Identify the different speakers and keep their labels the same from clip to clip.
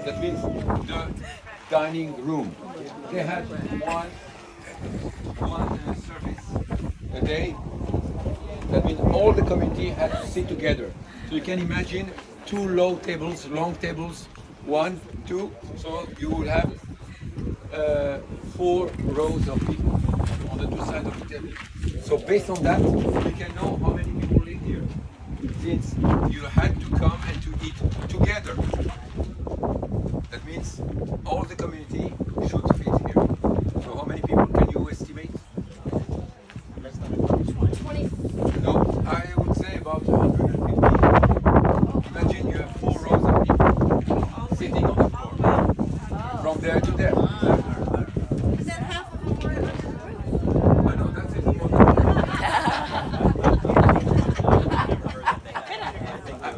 Speaker 1: That means the dining room. They had one service a day. That means all the community had to sit together. So you can imagine two long tables, 1, 2. So you will have 4 rows of people on the 2 sides of the table. So based on that, you can know how many people live here. Since you had to come and to eat together. That means all the community should fit here. So how many people can you estimate?
Speaker 2: 20.
Speaker 1: No, I would say about 150. Imagine you have 4 rows of people sitting on the floor. From there to there.
Speaker 2: Is that half of them were under the roof?
Speaker 1: I know that's it.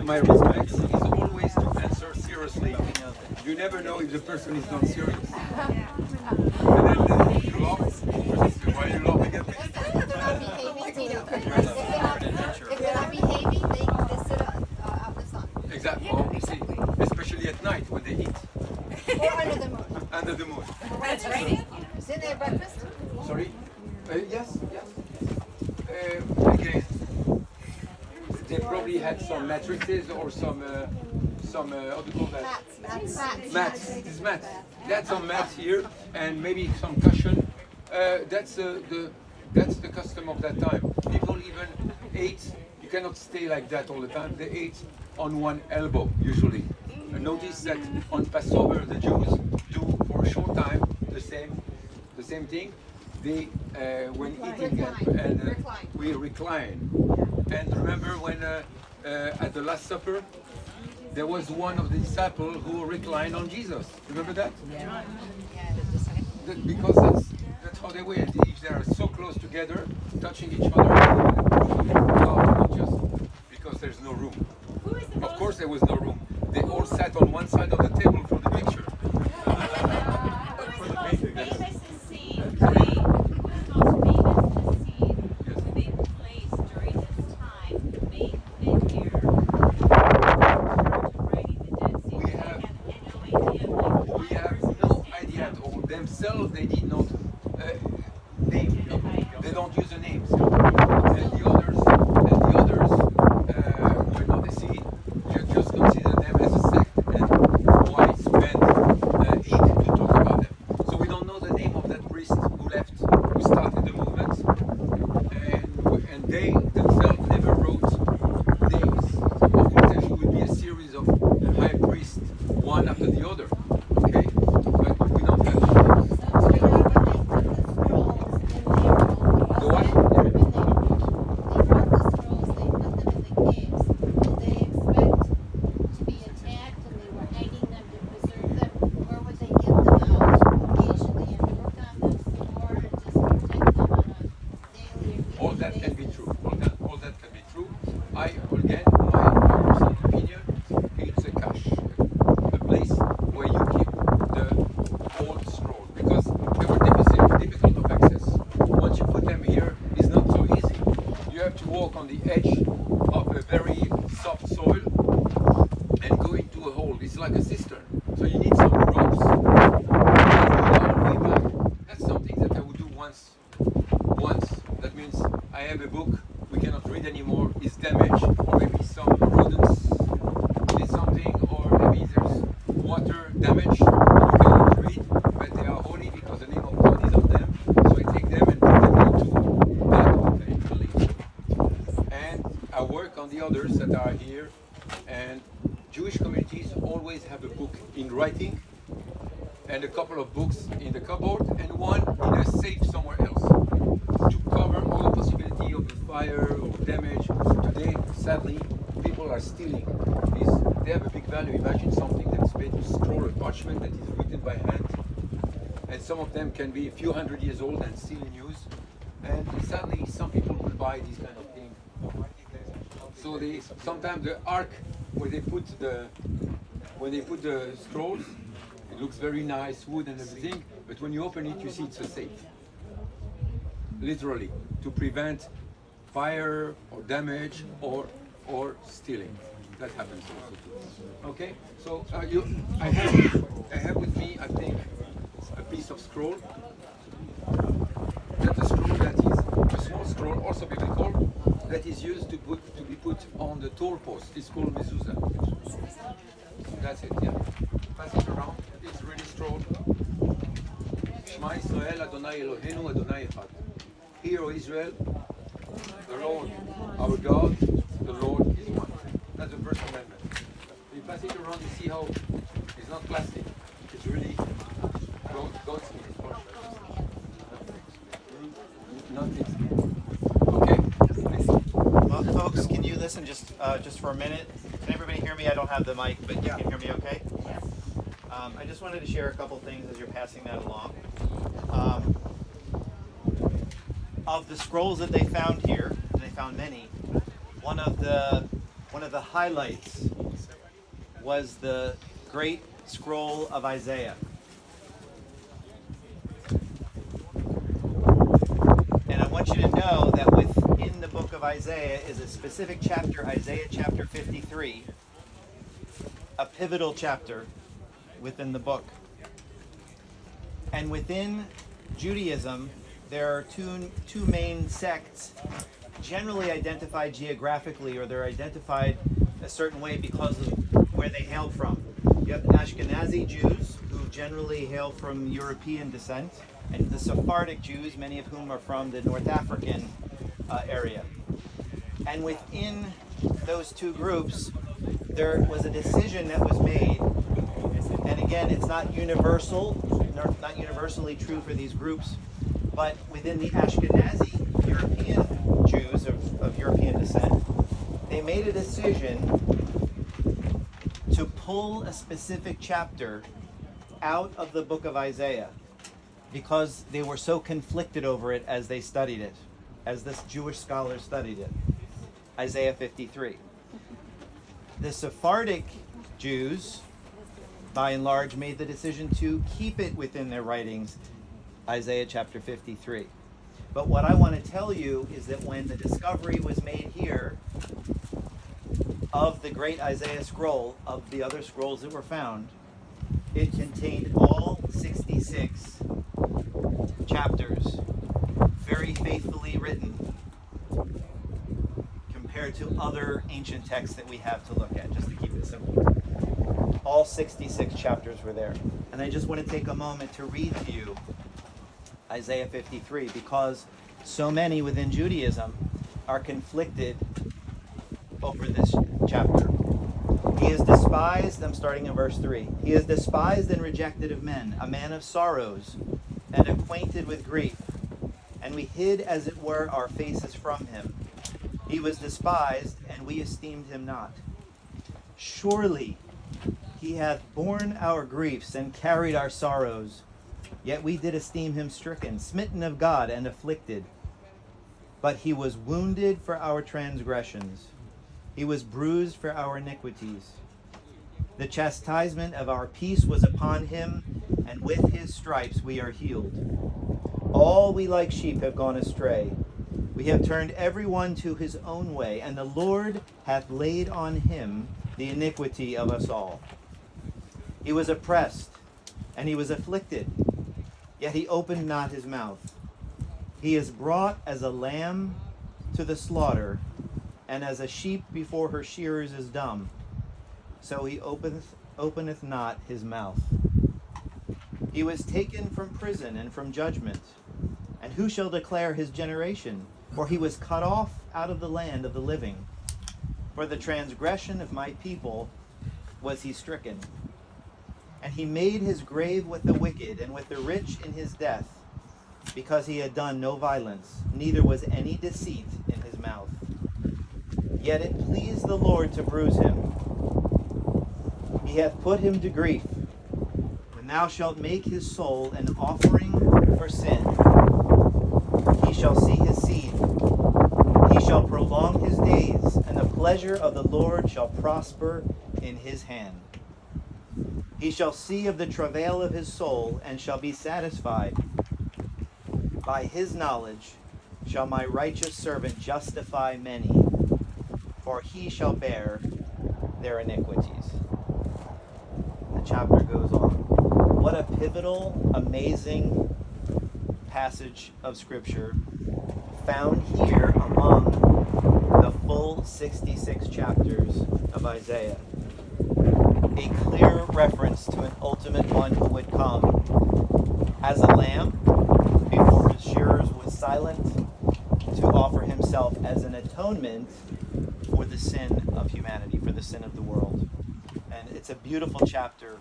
Speaker 1: My respect is always to answer seriously. You never know if the person is not serious. And then you laugh. Why are you laughing at me?
Speaker 2: If they're not behaving, Tito. If they're not behaving, they sit out the sun.
Speaker 1: Exactly. Oh, you see, especially at night when they eat.
Speaker 2: Or under the moon.
Speaker 1: Under the moon.
Speaker 2: When it's raining. Isn't there breakfast?
Speaker 1: Sorry? Yes. Again, they probably had some mattresses or some how do you call that? Mats. It is mats. They had some mats here and maybe some cushion. That's the custom of that time. People even ate. You cannot stay like that all the time. They ate on one elbow usually. Notice that on Passover the Jews do for a short time the same thing. They when eating and we recline. And remember when at the Last Supper there was one of the disciples who reclined on Jesus. Remember that?
Speaker 2: Yeah.
Speaker 1: Because that's how they were. If they are so close together, touching each other, not just because there's no room. Of course there was no room. They all sat on one side of the table for the picture. Themselves, they did not name. They don't use the names. And the others were not a seed. You just consider them as a sect and why spend ink to talk about them. So we don't know the name of that priest who left, who started the movement, and they themselves never wrote names. Of course, there would be a series of high priests, one after the other. Okay, but we don't have. Others that are here, and Jewish communities always have a book in writing and a couple of books in the cupboard and one in a safe somewhere else to cover all the possibility of fire or damage. Today, sadly, people are stealing these. They have a big value. Imagine something that's made of scroll or parchment that is written by hand, and some of them can be a few hundred years old and still in use. And sadly, some people will buy these kind of things. So sometimes the ark where they put the scrolls, it looks very nice, wood and everything, but when you open it, you see it's a safe. Literally, to prevent fire or damage or stealing. That happens also too. Okay, so I have with me, I think, a piece of scroll. That's a scroll that is a small scroll, also biblical, that is used to be put on the toll post. It's called mezuzah. That's it. Yeah. Pass it around. It's really strong. Shema Israel, Adonai Eloheinu, Adonai Echad. Hear, O Israel, the Lord, our God, the Lord is one. That's the first commandment. You pass it around, you see how it's not plastic. It's really goat skin. Okay.
Speaker 3: Well, folks, can you listen just for a minute? Can everybody hear me? I don't have the mic, but you can hear me okay? Yes. I just wanted to share a couple things as you're passing that along. Of the scrolls that they found here, and they found many, one of the highlights was the great scroll of Isaiah. And I want you to know that within the book of Isaiah is a specific chapter, Isaiah chapter 53, a pivotal chapter within the book. And within Judaism, there are two main sects, generally identified geographically, or they're identified a certain way because of where they hail from. You have the Ashkenazi Jews, who generally hail from European descent, and the Sephardic Jews, many of whom are from the North African area. And within those two groups, there was a decision that was made, and again, it's not universal, not universally true for these groups, but within the Ashkenazi European Jews of European descent, they made a decision to pull a specific chapter out of the book of Isaiah because they were so conflicted over it as they studied it, as this Jewish scholar studied it. Isaiah 53. The Sephardic Jews, by and large, made the decision to keep it within their writings, Isaiah chapter 53. But what I want to tell you is that when the discovery was made here of the great Isaiah scroll, of the other scrolls that were found, it contained all 66 chapters, very faithfully written, compared to other ancient texts that we have to look at, just to keep it simple. All 66 chapters were there. And I just want to take a moment to read to you Isaiah 53, because so many within Judaism are conflicted over this chapter. He is despised, I'm starting in verse 3. He is despised and rejected of men, a man of sorrows and acquainted with grief. And we hid, as it were, our faces from him. He was despised, and we esteemed him not. Surely he hath borne our griefs and carried our sorrows. Yet we did esteem him stricken, smitten of God, and afflicted. But he was wounded for our transgressions. He was bruised for our iniquities. The chastisement of our peace was upon him, and with his stripes we are healed. All we like sheep have gone astray. We have turned every one to his own way, and the Lord hath laid on him the iniquity of us all. He was oppressed, and he was afflicted, yet he opened not his mouth. He is brought as a lamb to the slaughter, and as a sheep before her shearers is dumb, so he openeth not his mouth. He was taken from prison and from judgment, and who shall declare his generation? For he was cut off out of the land of the living. For the transgression of my people was he stricken. And he made his grave with the wicked, and with the rich in his death, because he had done no violence, neither was any deceit in his mouth. Yet it pleased the Lord to bruise him. He hath put him to grief. When thou shalt make his soul an offering for sin, he shall see his seed. He shall prolong his days, and the pleasure of the Lord shall prosper in his hand. He shall see of the travail of his soul, and shall be satisfied. By his knowledge shall my righteous servant justify many, for he shall bear their iniquities. The chapter goes on. What a pivotal, amazing passage of Scripture found here among the full 66 chapters of Isaiah. A clear reference to an ultimate one who would come as a lamb before his shearers was silent to offer himself as an atonement for the sin of humanity, for the sin of the world. And it's a beautiful chapter.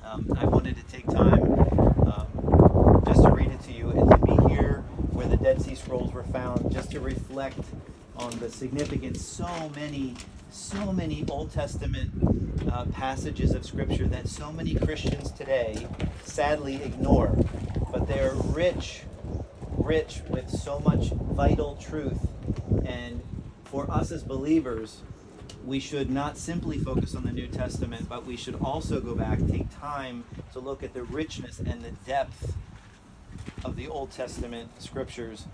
Speaker 3: I wanted to take time just to read it to you and to be here where the Dead Sea Scrolls were found, just to reflect on the significance. So many Old Testament passages of Scripture that so many Christians today sadly ignore, but they're rich with so much vital truth. And for us as believers, we should not simply focus on the New Testament, but we should also go back, take time to look at the richness and the depth of the Old Testament Scriptures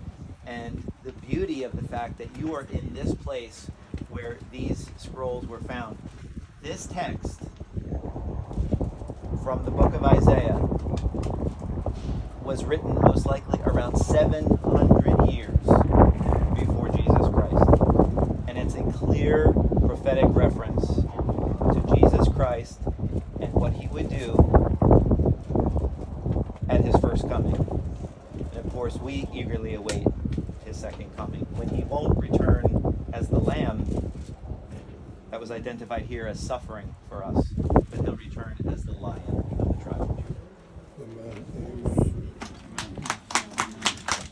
Speaker 3: and the beauty of the fact that you are in this place where these scrolls were found. This text from the book of Isaiah was written most likely around 700 years before Jesus Christ. And it's a clear prophetic reference to Jesus Christ and what he would do at his first coming. And of course, we eagerly await his second coming, when he won't return as the lamb that was identified here as suffering for us, but he'll return as the lion of the tribe of Judah.
Speaker 4: Amen.